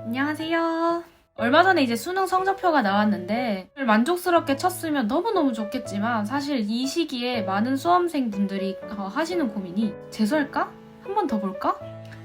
안녕하세요. 얼마 전에 이제 수능 성적표가 나왔는데 만족스럽게 쳤으면 너무너무 좋겠지만 사실 이 시기에 많은 수험생분들이 하시는 고민이 재수할까? 한 번 더 볼까?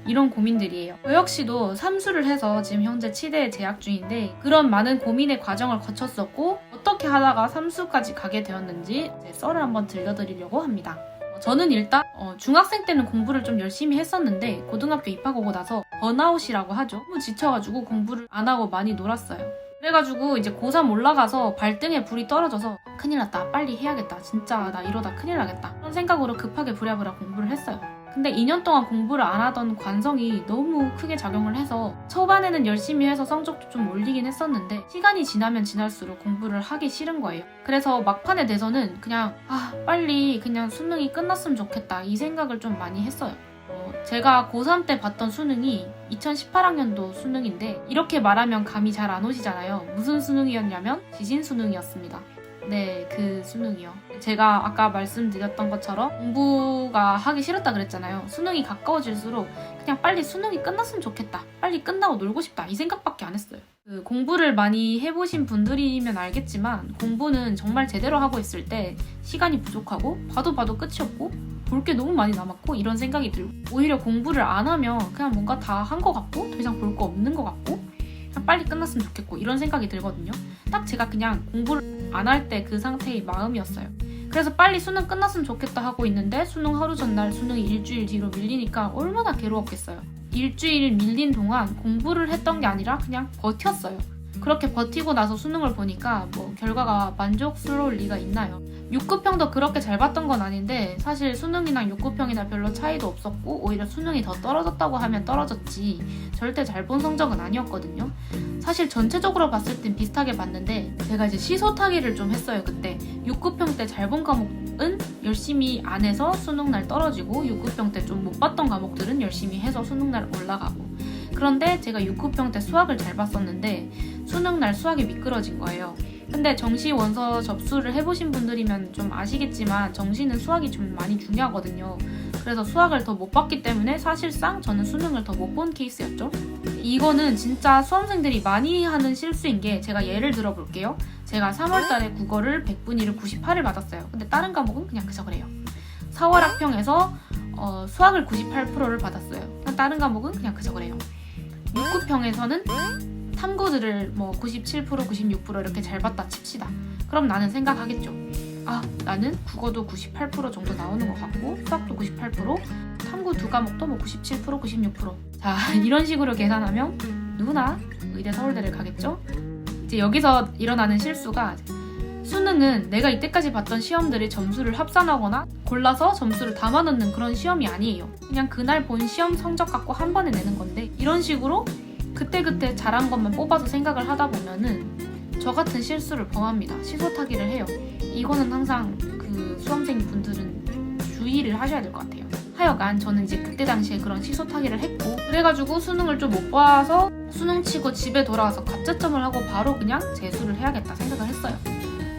이런 고민들이에요. 저 역시도 삼수를 해서 지금 현재 치대에 재학 중인데 그런 많은 고민의 과정을 거쳤었고 어떻게 하다가 삼수까지 가게 되었는지 제 썰을 한번 들려드리려고 합니다. 저는 일단 중학생 때는 공부를 좀 열심히 했었는데 고등학교 입학하고 나서 번아웃이라고 하죠. 너무 지쳐가지고 공부를 안 하고 많이 놀았어요. 그래가지고 이제 고3 올라가서 발등에 불이 떨어져서 큰일 났다, 빨리 해야겠다, 진짜 나 이러다 큰일 나겠다 그런 생각으로 급하게 부랴부랴 공부를 했어요. 근데 2년 동안 공부를 안 하던 관성이 너무 크게 작용을 해서 초반에는 열심히 해서 성적도 좀 올리긴 했었는데 시간이 지나면 지날수록 공부를 하기 싫은 거예요. 그래서 막판에 돼서는 그냥 빨리 그냥 수능이 끝났으면 좋겠다 이 생각을 좀 많이 했어요. 제가 고3 때 봤던 수능이 2018학년도 수능인데 이렇게 말하면 감이 잘 안 오시잖아요. 무슨 수능이었냐면 지진 수능이었습니다. 네, 그 수능이요. 제가 아까 말씀드렸던 것처럼 공부가 하기 싫었다 그랬잖아요. 수능이 가까워질수록 그냥 빨리 수능이 끝났으면 좋겠다, 빨리 끝나고 놀고 싶다 이 생각밖에 안 했어요. 공부를 많이 해보신 분들이면 알겠지만 공부는 정말 제대로 하고 있을 때 시간이 부족하고 봐도 끝이 없고 볼 게 너무 많이 남았고 이런 생각이 들고 오히려 공부를 안 하면 그냥 뭔가 다 한 것 같고 더 이상 볼 거 없는 것 같고 그냥 빨리 끝났으면 좋겠고 이런 생각이 들거든요. 딱 제가 그냥 공부를 안 할 때 그 상태의 마음이었어요. 그래서 빨리 수능 끝났으면 좋겠다 하고 있는데 수능 하루 전날 수능이 일주일 뒤로 밀리니까 얼마나 괴로웠겠어요. 일주일 밀린 동안 공부를 했던 게 아니라 그냥 버텼어요. 그렇게 버티고 나서 수능을 보니까 결과가 만족스러울 리가 있나요? 6급형도 그렇게 잘 봤던 건 아닌데 사실 수능이랑 6급형이나 별로 차이도 없었고 오히려 수능이 더 떨어졌다고 하면 떨어졌지 절대 잘 본 성적은 아니었거든요. 사실 전체적으로 봤을 땐 비슷하게 봤는데 제가 이제 시소타기를 좀 했어요. 그때 6급형 때 잘 본 과목은 열심히 안 해서 수능날 떨어지고 6급형 때 좀 못 봤던 과목들은 열심히 해서 수능날 올라가고 그런데 제가 6급형 때 수학을 잘 봤었는데 수능날 수학이 미끄러진 거예요. 근데 정시 원서 접수를 해보신 분들이면 좀 아시겠지만 정시는 수학이 좀 많이 중요하거든요. 그래서 수학을 더 못 봤기 때문에 사실상 저는 수능을 더 못 본 케이스였죠. 이거는 진짜 수험생들이 많이 하는 실수인 게 제가 예를 들어볼게요. 제가 3월달에 국어를 100분위를 98을 받았어요. 근데 다른 과목은 그냥 그저 그래요. 4월 학평에서 수학을 98%를 받았어요. 다른 과목은 그냥 그저 그래요. 6급형에서는 탐구들을 97%, 96% 이렇게 잘 봤다 칩시다. 그럼 나는 생각하겠죠. 나는 국어도 98% 정도 나오는 것 같고 수학도 98%, 탐구 두 과목도 97%, 96%. 자, 이런 식으로 계산하면 누구나 의대 서울대를 가겠죠. 이제 여기서 일어나는 실수가 수능은 내가 이때까지 봤던 시험들의 점수를 합산하거나 골라서 점수를 담아 넣는 그런 시험이 아니에요. 그냥 그날 본 시험 성적 갖고 한 번에 내는 건데 이런 식으로 그때그때 잘한 것만 뽑아서 생각을 하다 보면은 저 같은 실수를 범합니다. 시소타기를 해요. 이거는 항상 그 수험생 분들은 주의를 하셔야 될 것 같아요. 하여간 저는 이제 그때 당시에 그런 시소타기를 했고 그래가지고 수능을 좀 못 봐서 수능 치고 집에 돌아와서 가채점을 하고 바로 그냥 재수를 해야겠다 생각을 했어요.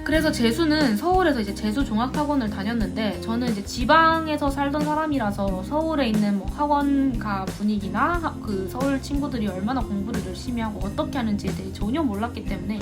그래서 재수는 서울에서 이제 재수 종합학원을 다녔는데 저는 이제 지방에서 살던 사람이라서 서울에 있는 학원가 분위기나 그 서울 친구들이 얼마나 공부를 열심히 하고 어떻게 하는지에 대해 전혀 몰랐기 때문에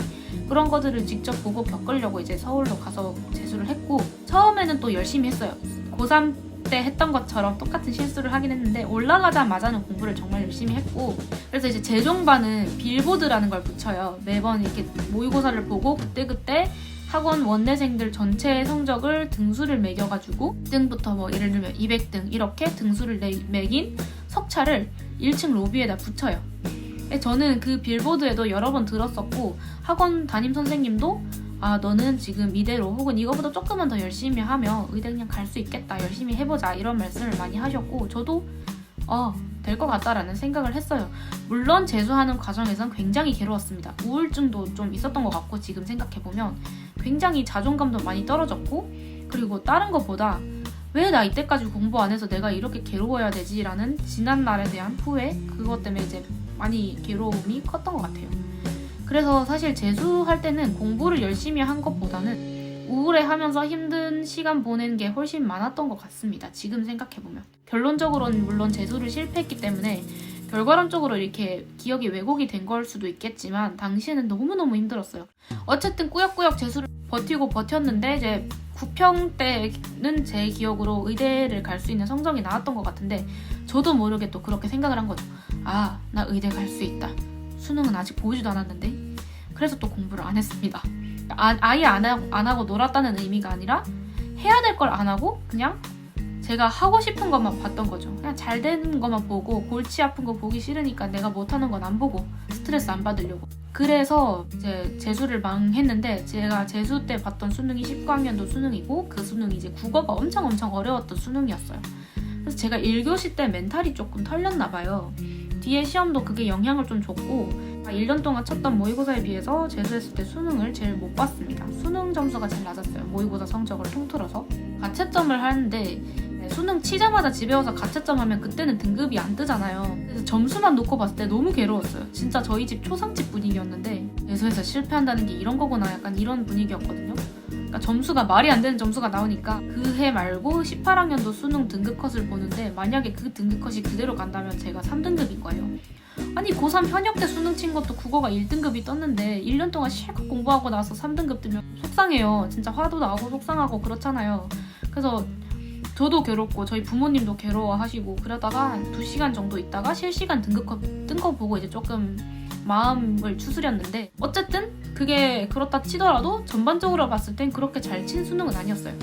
그런 것들을 직접 보고 겪으려고 이제 서울로 가서 재수를 했고 처음에는 또 열심히 했어요. 고3 때 했던 것처럼 똑같은 실수를 하긴 했는데 올라가자마자는 공부를 정말 열심히 했고 그래서 이제 재종반은 빌보드라는 걸 붙여요. 매번 이렇게 모의고사를 보고 그때 학원 원내생들 전체 성적을 등수를 매겨가지고 1등부터 예를 들면 200등 이렇게 등수를 매긴 석차를 1층 로비에다 붙여요. 저는 그 빌보드에도 여러 번 들었었고 학원 담임 선생님도 너는 지금 이대로 혹은 이거보다 조금만 더 열심히 하면 의대 그냥 갈 수 있겠다, 열심히 해보자 이런 말씀을 많이 하셨고 저도 될 것 같다라는 생각을 했어요. 물론 재수하는 과정에선 굉장히 괴로웠습니다. 우울증도 좀 있었던 것 같고 지금 생각해보면 굉장히 자존감도 많이 떨어졌고 그리고 다른 것보다 왜 나 이때까지 공부 안 해서 내가 이렇게 괴로워야 되지? 라는 지난날에 대한 후회 그것 때문에 이제 많이 괴로움이 컸던 것 같아요. 그래서 사실 재수할 때는 공부를 열심히 한 것보다는 우울해하면서 힘든 시간 보낸 게 훨씬 많았던 것 같습니다. 지금 생각해보면. 결론적으로는 물론 재수를 실패했기 때문에 결과론적으로 이렇게 기억이 왜곡이 된 걸 수도 있겠지만 당시에는 너무너무 힘들었어요. 어쨌든 꾸역꾸역 재수를 버티고 버텼는데 이제 9평 때는 제 기억으로 의대를 갈 수 있는 성적이 나왔던 것 같은데 저도 모르게 또 그렇게 생각을 한 거죠. 아, 나 의대 갈 수 있다. 수능은 아직 보지도 않았는데. 그래서 또 공부를 안 했습니다. 아예 안 하고 놀았다는 의미가 아니라 해야 될 걸 안 하고 그냥 제가 하고 싶은 것만 봤던 거죠. 그냥 잘 되는 것만 보고 골치 아픈 거 보기 싫으니까 내가 못하는 건 안 보고 스트레스 안 받으려고. 그래서 이제 재수를 망했는데 제가 재수 때 봤던 수능이 19학년도 수능이고 그 수능이 이제 국어가 엄청 어려웠던 수능이었어요. 그래서 제가 1교시 때 멘탈이 조금 털렸나 봐요. 뒤에 시험도 그게 영향을 좀 줬고 1년 동안 쳤던 모의고사에 비해서 재수했을 때 수능을 제일 못 봤습니다. 수능 점수가 제일 낮았어요. 모의고사 성적을 통틀어서. 가채점을 하는데 수능 치자마자 집에 와서 가채점 하면 그때는 등급이 안 뜨잖아요. 그래서 점수만 놓고 봤을 때 너무 괴로웠어요. 진짜 저희 집 초상집 분위기였는데 재수해서 실패한다는 게 이런 거구나 약간 이런 분위기였거든요. 그러니까 점수가 말이 안 되는 점수가 나오니까 그 해 말고 18학년도 수능 등급 컷을 보는데 만약에 그 등급 컷이 그대로 간다면 제가 3등급인 거예요. 아니 고3 현역 때 수능 친 것도 국어가 1등급이 떴는데 1년 동안 실컷 공부하고 나서 3등급 뜨면 속상해요. 진짜 화도 나고 속상하고 그렇잖아요. 그래서 저도 괴롭고 저희 부모님도 괴로워하시고 그러다가 한 2시간 정도 있다가 실시간 등급컷 뜬 거 보고 이제 조금 마음을 추스렸는데 어쨌든 그게 그렇다 치더라도 전반적으로 봤을 땐 그렇게 잘 친 수능은 아니었어요.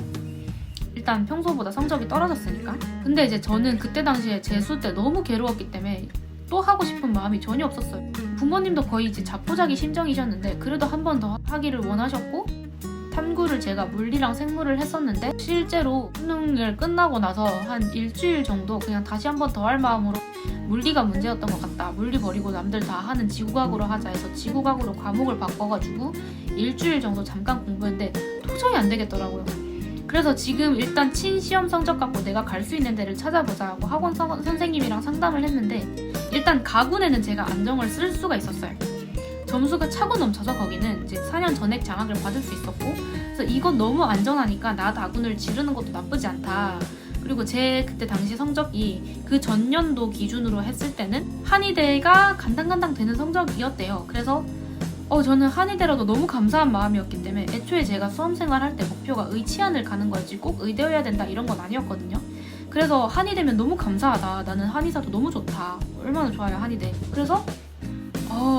일단 평소보다 성적이 떨어졌으니까. 근데 이제 저는 그때 당시에 재수 때 너무 괴로웠기 때문에 또 하고 싶은 마음이 전혀 없었어요. 부모님도 거의 이제 자포자기 심정이셨는데 그래도 한 번 더 하기를 원하셨고 탐구를 제가 물리랑 생물을 했었는데 실제로 수능을 끝나고 나서 한 일주일 정도 그냥 다시 한 번 더 할 마음으로 물리가 문제였던 것 같다. 물리 버리고 남들 다 하는 지구과학으로 하자 해서 지구과학으로 과목을 바꿔가지고 일주일 정도 잠깐 공부했는데 도저히 안 되겠더라고요. 그래서 지금 일단 친 시험 성적 갖고 내가 갈 수 있는 데를 찾아보자 하고 학원 선생님이랑 상담을 했는데 일단 가군에는 제가 안정을 쓸 수가 있었어요. 점수가 차고 넘쳐서 거기는 이제 4년 전액 장학을 받을 수 있었고 그래서 이건 너무 안전하니까 나 다군을 지르는 것도 나쁘지 않다. 그리고 제 그때 당시 성적이 그 전년도 기준으로 했을 때는 한의대가 간당간당 되는 성적이었대요. 그래서 저는 한의대라도 너무 감사한 마음이었기 때문에 애초에 제가 수험생활 할 때 목표가 의치안을 가는 거였지 꼭 의대여야 된다 이런 건 아니었거든요. 그래서 한의대면 너무 감사하다. 나는 한의사도 너무 좋다. 얼마나 좋아요 한의대. 그래서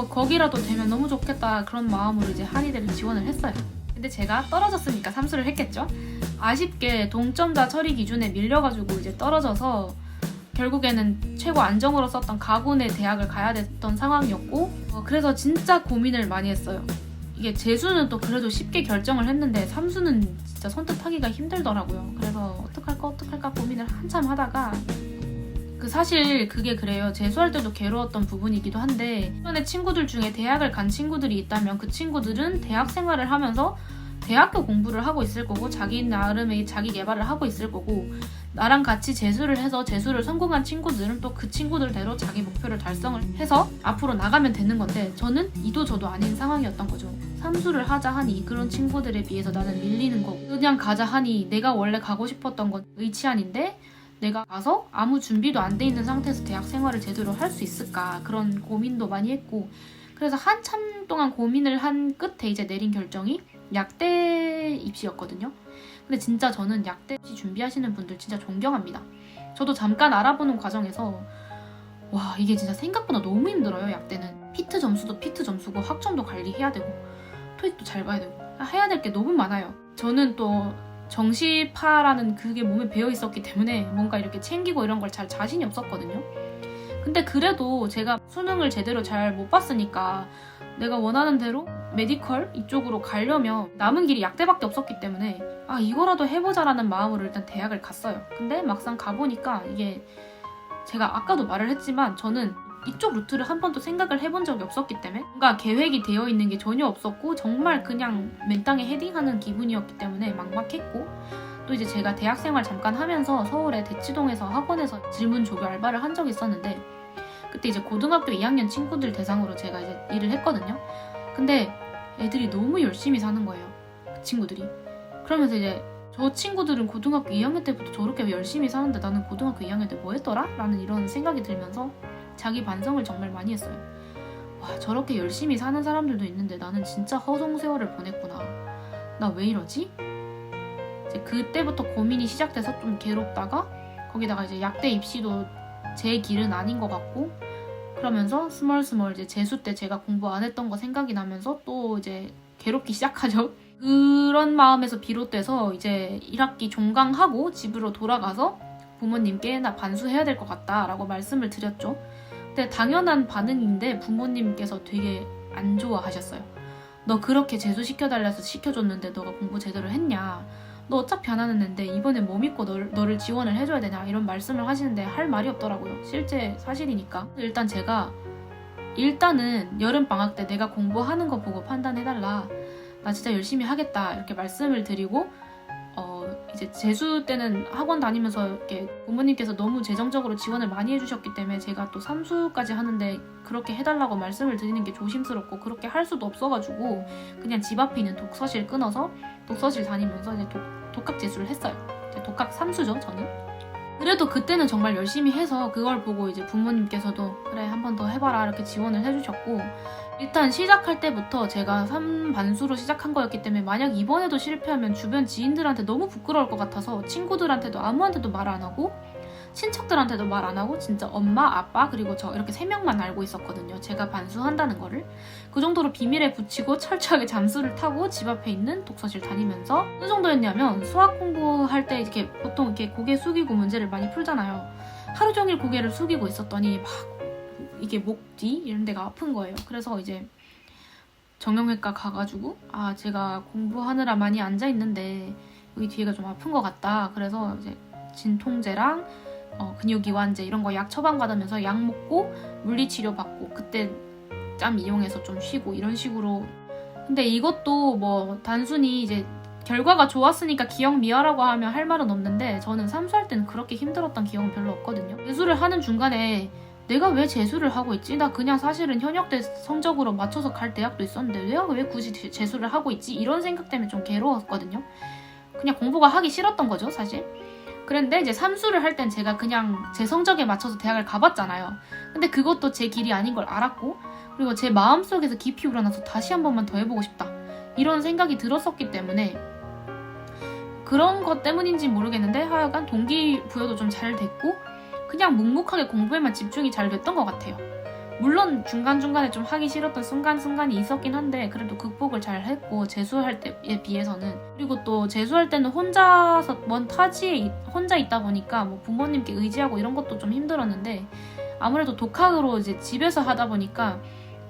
거기라도 되면 너무 좋겠다 그런 마음으로 이제 한의대를 지원을 했어요. 근데 제가 떨어졌으니까 삼수를 했겠죠. 아쉽게 동점자 처리 기준에 밀려가지고 이제 떨어져서 결국에는 최고 안정으로 썼던 가군의 대학을 가야 됐던 상황이었고 그래서 진짜 고민을 많이 했어요. 이게 재수는 또 그래도 쉽게 결정을 했는데 삼수는 진짜 선택하기가 힘들더라고요. 그래서 어떡할까 고민을 한참 하다가 사실 그게 그래요. 재수할 때도 괴로웠던 부분이기도 한데 주변에 친구들 중에 대학을 간 친구들이 있다면 그 친구들은 대학 생활을 하면서 대학교 공부를 하고 있을 거고 자기 나름의 자기 개발을 하고 있을 거고 나랑 같이 재수를 해서 재수를 성공한 친구들은 또 그 친구들대로 자기 목표를 달성을 해서 앞으로 나가면 되는 건데 저는 이도 저도 아닌 상황이었던 거죠. 삼수를 하자 하니 그런 친구들에 비해서 나는 밀리는 거고 그냥 가자 하니 내가 원래 가고 싶었던 건 의치안인데 내가 가서 아무 준비도 안 돼 있는 상태에서 대학 생활을 제대로 할 수 있을까 그런 고민도 많이 했고 그래서 한참 동안 고민을 한 끝에 이제 내린 결정이 약대 입시였거든요. 근데 진짜 저는 약대 입시 준비하시는 분들 진짜 존경합니다. 저도 잠깐 알아보는 과정에서 와 이게 진짜 생각보다 너무 힘들어요. 약대는 피트 점수도 피트 점수고 학점도 관리해야 되고 토익도 잘 봐야 되고 해야 될 게 너무 많아요. 저는 또 정시파라는 그게 몸에 배어 있었기 때문에 뭔가 이렇게 챙기고 이런 걸 잘 자신이 없었거든요. 근데 그래도 제가 수능을 제대로 잘 못 봤으니까 내가 원하는 대로 메디컬 이쪽으로 가려면 남은 길이 약대밖에 없었기 때문에 이거라도 해보자라는 마음으로 일단 대학을 갔어요. 근데 막상 가보니까 이게 제가 아까도 말을 했지만 저는 이쪽 루트를 한 번도 생각을 해본 적이 없었기 때문에 뭔가 계획이 되어 있는 게 전혀 없었고 정말 그냥 맨땅에 헤딩하는 기분이었기 때문에 막막했고 또 이제 제가 대학생활 잠깐 하면서 서울의 대치동에서 학원에서 질문 조교 알바를 한 적이 있었는데 그때 이제 고등학교 2학년 친구들 대상으로 제가 이제 일을 했거든요. 근데 애들이 너무 열심히 사는 거예요. 그 친구들이. 그러면서 이제 저 친구들은 고등학교 2학년 때부터 저렇게 열심히 사는데 나는 고등학교 2학년 때 뭐 했더라? 라는 이런 생각이 들면서 자기 반성을 정말 많이 했어요. 와, 저렇게 열심히 사는 사람들도 있는데 나는 진짜 허송세월을 보냈구나. 나 왜 이러지? 이제 그때부터 고민이 시작돼서 좀 괴롭다가 거기다가 이제 약대 입시도 제 길은 아닌 것 같고 그러면서 스멀스멀 이제 재수 때 제가 공부 안 했던 거 생각이 나면서 또 이제 괴롭기 시작하죠. 그런 마음에서 비롯돼서 이제 1학기 종강하고 집으로 돌아가서 부모님께 나 반수해야 될 것 같다 라고 말씀을 드렸죠. 근데 당연한 반응인데 부모님께서 되게 안 좋아하셨어요. 너 그렇게 재수시켜달라서 시켜줬는데 너가 공부 제대로 했냐? 너 어차피 안 하는 앤데 이번에 뭐 믿고 너를 지원을 해줘야 되냐? 이런 말씀을 하시는데 할 말이 없더라고요. 실제 사실이니까. 일단은 여름방학 때 내가 공부하는 거 보고 판단해달라. 나 진짜 열심히 하겠다. 이렇게 말씀을 드리고 이제 재수 때는 학원 다니면서 이렇게 부모님께서 너무 재정적으로 지원을 많이 해주셨기 때문에 제가 또 삼수까지 하는데 그렇게 해달라고 말씀을 드리는 게 조심스럽고 그렇게 할 수도 없어가지고 그냥 집 앞에 있는 독서실 끊어서 독서실 다니면서 이제 독학 재수를 했어요. 이제 독학 삼수죠, 저는. 그래도 그때는 정말 열심히 해서 그걸 보고 이제 부모님께서도 그래 한 번 더 해봐라 이렇게 지원을 해주셨고 일단 시작할 때부터 제가 3반수로 시작한 거였기 때문에 만약 이번에도 실패하면 주변 지인들한테 너무 부끄러울 것 같아서 친구들한테도 아무한테도 말 안 하고 친척들한테도 말 안 하고 진짜 엄마, 아빠 그리고 저 이렇게 3명만 알고 있었거든요. 제가 반수한다는 거를. 그 정도로 비밀에 붙이고 철저하게 잠수를 타고 집 앞에 있는 독서실 다니면서 어느 정도였냐면 수학 공부할 때 이렇게 보통 이렇게 고개 숙이고 문제를 많이 풀잖아요. 하루 종일 고개를 숙이고 있었더니 막 이게 목 뒤 이런 데가 아픈 거예요. 그래서 이제 정형외과 가가지고 제가 공부하느라 많이 앉아있는데 여기 뒤에가 좀 아픈 것 같다. 그래서 이제 진통제랑 근육이완제 이런 거 약 처방받으면서 약 먹고 물리치료 받고 그때 짬 이용해서 좀 쉬고 이런 식으로. 근데 이것도 뭐 단순히 이제 결과가 좋았으니까 기억 미화라고 하면 할 말은 없는데 저는 삼수할 때는 그렇게 힘들었던 기억은 별로 없거든요. 재수를 하는 중간에 내가 왜 재수를 하고 있지? 나 그냥 사실은 현역대 성적으로 맞춰서 갈 대학도 있었는데 내가 왜 굳이 재수를 하고 있지? 이런 생각 때문에 좀 괴로웠거든요. 그냥 공부가 하기 싫었던 거죠, 사실. 그런데 이제 삼수를 할 땐 제가 그냥 제 성적에 맞춰서 대학을 가봤잖아요. 근데 그것도 제 길이 아닌 걸 알았고 그리고 제 마음속에서 깊이 우러나서 다시 한 번만 더 해보고 싶다. 이런 생각이 들었었기 때문에 그런 것 때문인지 모르겠는데 하여간 동기부여도 좀 잘 됐고 그냥 묵묵하게 공부에만 집중이 잘 됐던 것 같아요. 물론 중간중간에 좀 하기 싫었던 순간순간이 있었긴 한데 그래도 극복을 잘 했고 재수할 때에 비해서는. 그리고 또 재수할 때는 혼자서 먼 타지에 혼자 있다 보니까 뭐 부모님께 의지하고 이런 것도 좀 힘들었는데 아무래도 독학으로 이제 집에서 하다 보니까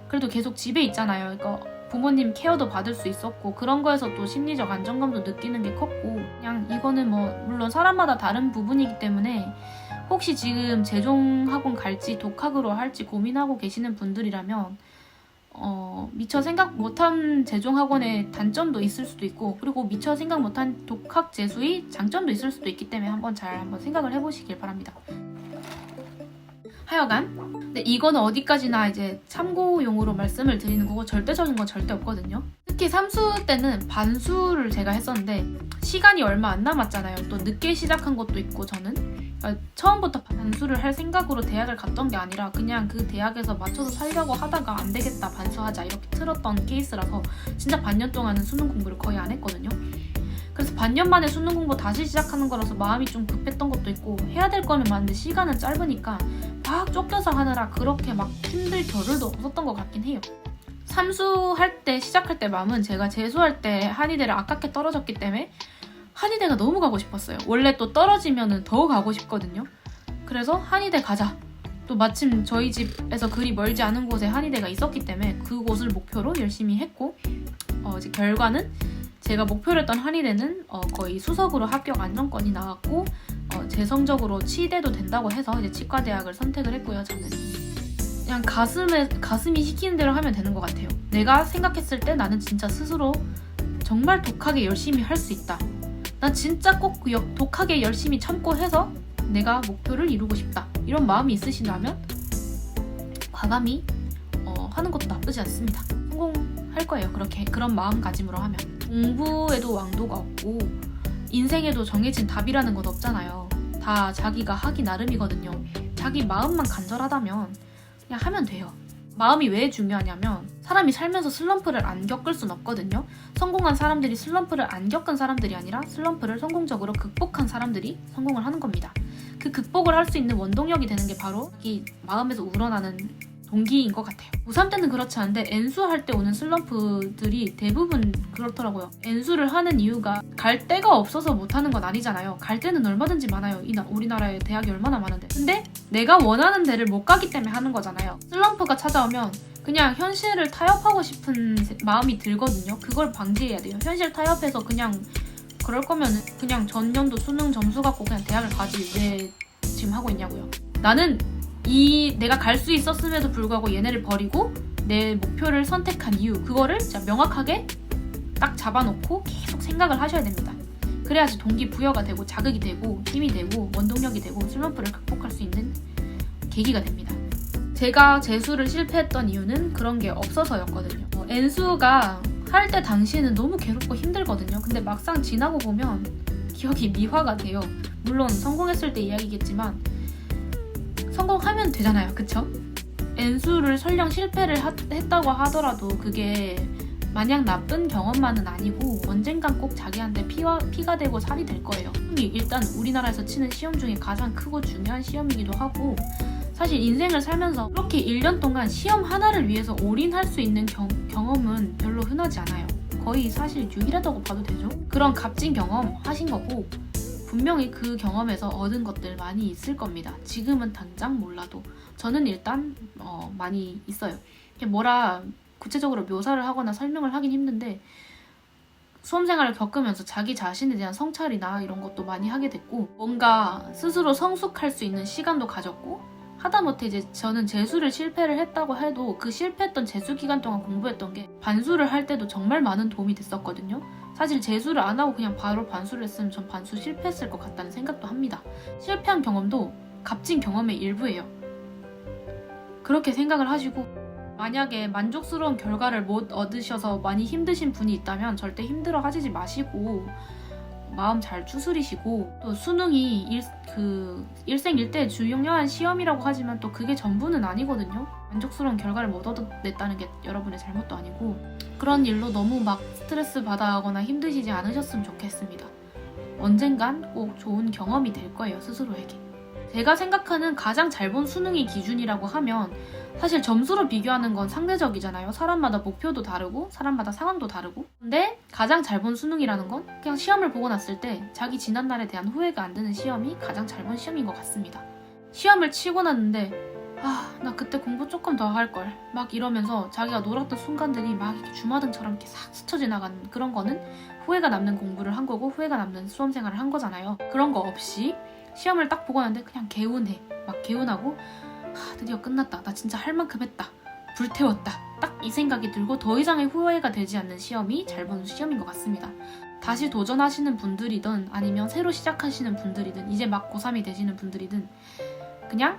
그래도 계속 집에 있잖아요. 그러니까 부모님 케어도 받을 수 있었고 그런 거에서 또 심리적 안정감도 느끼는 게 컸고 그냥 이거는 뭐 물론 사람마다 다른 부분이기 때문에 혹시 지금 재종학원 갈지 독학으로 할지 고민하고 계시는 분들이라면 미처 생각 못한 재종학원의 단점도 있을 수도 있고 그리고 미처 생각 못한 독학 재수의 장점도 있을 수도 있기 때문에 한번 생각을 해보시길 바랍니다. 하여간 근데 이거는 어디까지나 이제 참고용으로 말씀을 드리는 거고 절대적인 건 절대 없거든요. 특히 삼수 때는 반수를 제가 했었는데 시간이 얼마 안 남았잖아요. 또 늦게 시작한 것도 있고 저는 처음부터 반수를 할 생각으로 대학을 갔던 게 아니라 그냥 그 대학에서 맞춰서 살려고 하다가 안 되겠다 반수하자 이렇게 틀었던 케이스라서 진짜 반년 동안은 수능 공부를 거의 안 했거든요. 그래서 반년 만에 수능 공부 다시 시작하는 거라서 마음이 좀 급했던 것도 있고 해야 될 거는 많은데 시간은 짧으니까 막 쫓겨서 하느라 그렇게 막 힘들 겨를도 없었던 것 같긴 해요. 삼수할 때 시작할 때 마음은 제가 재수할 때 한의대를 아깝게 떨어졌기 때문에 한의대가 너무 가고 싶었어요. 원래 또 떨어지면 더 가고 싶거든요. 그래서 한의대 가자. 또 마침 저희 집에서 그리 멀지 않은 곳에 한의대가 있었기 때문에 그곳을 목표로 열심히 했고 이제 결과는 제가 목표로 했던 한의대는 거의 수석으로 합격 안정권이 나왔고 제 성적으로 치대도 된다고 해서 이제 치과대학을 선택을 했고요. 저는 그냥 가슴이 시키는 대로 하면 되는 것 같아요. 내가 생각했을 때 나는 진짜 스스로 정말 독하게 열심히 할 수 있다. 난 진짜 꼭 독하게 열심히 참고 해서 내가 목표를 이루고 싶다. 이런 마음이 있으시다면 과감히 하는 것도 나쁘지 않습니다. 성공할 거예요. 그런 마음가짐으로 하면. 공부에도 왕도가 없고 인생에도 정해진 답이라는 건 없잖아요. 다 자기가 하기 나름이거든요. 자기 마음만 간절하다면 그냥 하면 돼요. 마음이 왜 중요하냐면 사람이 살면서 슬럼프를 안 겪을 순 없거든요. 성공한 사람들이 슬럼프를 안 겪은 사람들이 아니라 슬럼프를 성공적으로 극복한 사람들이 성공을 하는 겁니다. 그 극복을 할 수 있는 원동력이 되는 게 바로 이 마음에서 우러나는 동기인 것 같아요. 고3 때는 그렇지 않은데 N수 할 때 오는 슬럼프들이 대부분 그렇더라고요. N수를 하는 이유가 갈 데가 없어서 못하는 건 아니잖아요. 갈 데는 얼마든지 많아요. 우리나라에 대학이 얼마나 많은데. 근데 내가 원하는 데를 못 가기 때문에 하는 거잖아요. 슬럼프가 찾아오면 그냥 현실을 타협하고 싶은 마음이 들거든요. 그걸 방지해야 돼요. 현실 타협해서 그냥 그럴 거면 그냥 전년도 수능 점수 갖고 그냥 대학을 가지 왜 지금 하고 있냐고요. 나는 내가 갈 수 있었음에도 불구하고 얘네를 버리고 내 목표를 선택한 이유, 그거를 진짜 명확하게 딱 잡아놓고 계속 생각을 하셔야 됩니다. 그래야지 동기부여가 되고 자극이 되고 힘이 되고 원동력이 되고 슬럼프를 극복할 수 있는 계기가 됩니다. 제가 재수를 실패했던 이유는 그런 게 없어서였거든요. N수가 할 때 당시에는 너무 괴롭고 힘들거든요. 근데 막상 지나고 보면 기억이 미화가 돼요. 물론 성공했을 때 이야기겠지만 성공하면 되잖아요. 그쵸? N수를 설령 실패를 했다고 하더라도 그게 마냥 나쁜 경험만은 아니고 언젠간 꼭 자기한테 피가 되고 살이 될 거예요. 일단 우리나라에서 치는 시험 중에 가장 크고 중요한 시험이기도 하고 사실 인생을 살면서 그렇게 1년 동안 시험 하나를 위해서 올인할 수 있는 경험은 별로 흔하지 않아요. 거의 사실 유일하다고 봐도 되죠. 그런 값진 경험 하신 거고 분명히 그 경험에서 얻은 것들 많이 있을 겁니다. 지금은 당장 몰라도 저는 일단 많이 있어요. 뭐라 구체적으로 묘사를 하거나 설명을 하긴 힘든데 수험생활을 겪으면서 자기 자신에 대한 성찰이나 이런 것도 많이 하게 됐고 뭔가 스스로 성숙할 수 있는 시간도 가졌고 하다못해 이제 저는 재수를 실패를 했다고 해도 그 실패했던 재수 기간 동안 공부했던 게 반수를 할 때도 정말 많은 도움이 됐었거든요. 사실 재수를 안 하고 그냥 바로 반수를 했으면 전 반수 실패했을 것 같다는 생각도 합니다. 실패한 경험도 값진 경험의 일부예요. 그렇게 생각을 하시고 만약에 만족스러운 결과를 못 얻으셔서 많이 힘드신 분이 있다면 절대 힘들어 하시지 마시고 마음 잘 추스리시고 또 수능이 일생일대 중요한 시험이라고 하지만 또 그게 전부는 아니거든요. 만족스러운 결과를 못 얻어냈다는 게 여러분의 잘못도 아니고 그런 일로 너무 막 스트레스 받아하거나 힘드시지 않으셨으면 좋겠습니다. 언젠간 꼭 좋은 경험이 될 거예요, 스스로에게. 제가 생각하는 가장 잘 본 수능이 기준이라고 하면 사실 점수로 비교하는 건 상대적이잖아요. 사람마다 목표도 다르고 사람마다 상황도 다르고 근데 가장 잘 본 수능이라는 건 그냥 시험을 보고 났을 때 자기 지난날에 대한 후회가 안 드는 시험이 가장 잘 본 시험인 것 같습니다. 시험을 치고 났는데 나 그때 공부 조금 더 할걸 막 이러면서 자기가 놀았던 순간들이 막 이렇게 주마등처럼 이렇게 싹 스쳐 지나가는 그런 거는 후회가 남는 공부를 한 거고 후회가 남는 수험생활을 한 거잖아요. 그런 거 없이 시험을 딱 보고 났는데 그냥 개운해. 막 개운하고 드디어 끝났다. 나 진짜 할 만큼 했다. 불태웠다. 딱 이 생각이 들고 더 이상의 후회가 되지 않는 시험이 잘 보는 시험인 것 같습니다. 다시 도전하시는 분들이든 아니면 새로 시작하시는 분들이든 이제 막 고3이 되시는 분들이든 그냥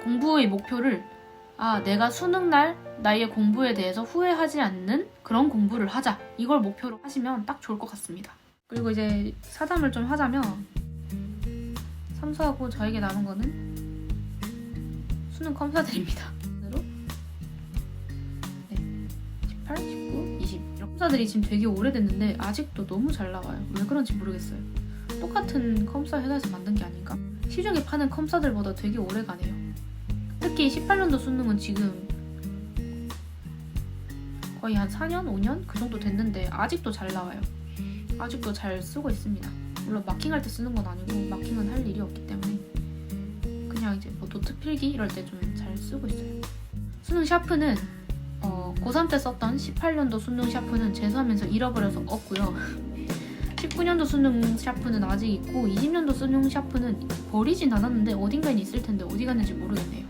공부의 목표를 내가 수능날 나의 공부에 대해서 후회하지 않는 그런 공부를 하자. 이걸 목표로 하시면 딱 좋을 것 같습니다. 그리고 이제 사담을 좀 하자면 삼수하고 저에게 남은 거는 수능 컴사들입니다. 18, 19, 20 이런 컴사들이 지금 되게 오래됐는데 아직도 너무 잘 나와요. 왜 그런지 모르겠어요. 똑같은 컴사 회사에서 만든 게 아닌가? 시중에 파는 컴사들보다 되게 오래가네요. 특히 18년도 수능은 지금 거의 한 4년, 5년? 그 정도 됐는데 아직도 잘 나와요. 아직도 잘 쓰고 있습니다. 물론 마킹할 때 쓰는 건 아니고 마킹은 할 일이 없기 때문에 그냥 이제 뭐 노트 필기 이럴 때 좀 잘 쓰고 있어요. 수능 샤프는 고3 때 썼던 18년도 수능 샤프는 재수하면서 잃어버려서 없고요. 19년도 수능 샤프는 아직 있고 20년도 수능 샤프는 버리진 않았는데 어딘가에 있을 텐데 어디 갔는지 모르겠네요.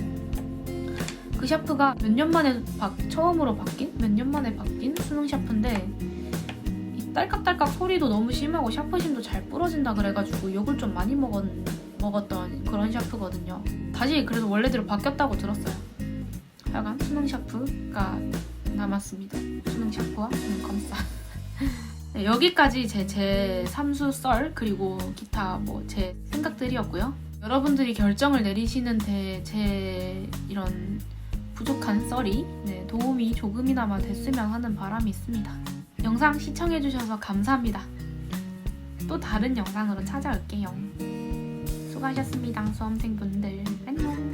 그 샤프가 몇 년 만에 처음으로 몇 년 만에 바뀐 수능 샤프인데 이 딸깍딸깍 소리도 너무 심하고 샤프심도 잘 부러진다 그래가지고 욕을 좀 많이 먹었던 그런 샤프거든요. 다시 그래도 원래대로 바뀌었다고 들었어요. 하여간 수능 샤프가 남았습니다. 수능 샤프와 수능 컴사. 네, 여기까지 제 삼수 썰 그리고 기타 제 생각들이었고요. 여러분들이 결정을 내리시는데 제 이런 부족한 썰이 도움이 조금이나마 됐으면 하는 바람이 있습니다. 영상 시청해주셔서 감사합니다. 또 다른 영상으로 찾아올게요. 수고하셨습니다, 수험생분들. 안녕.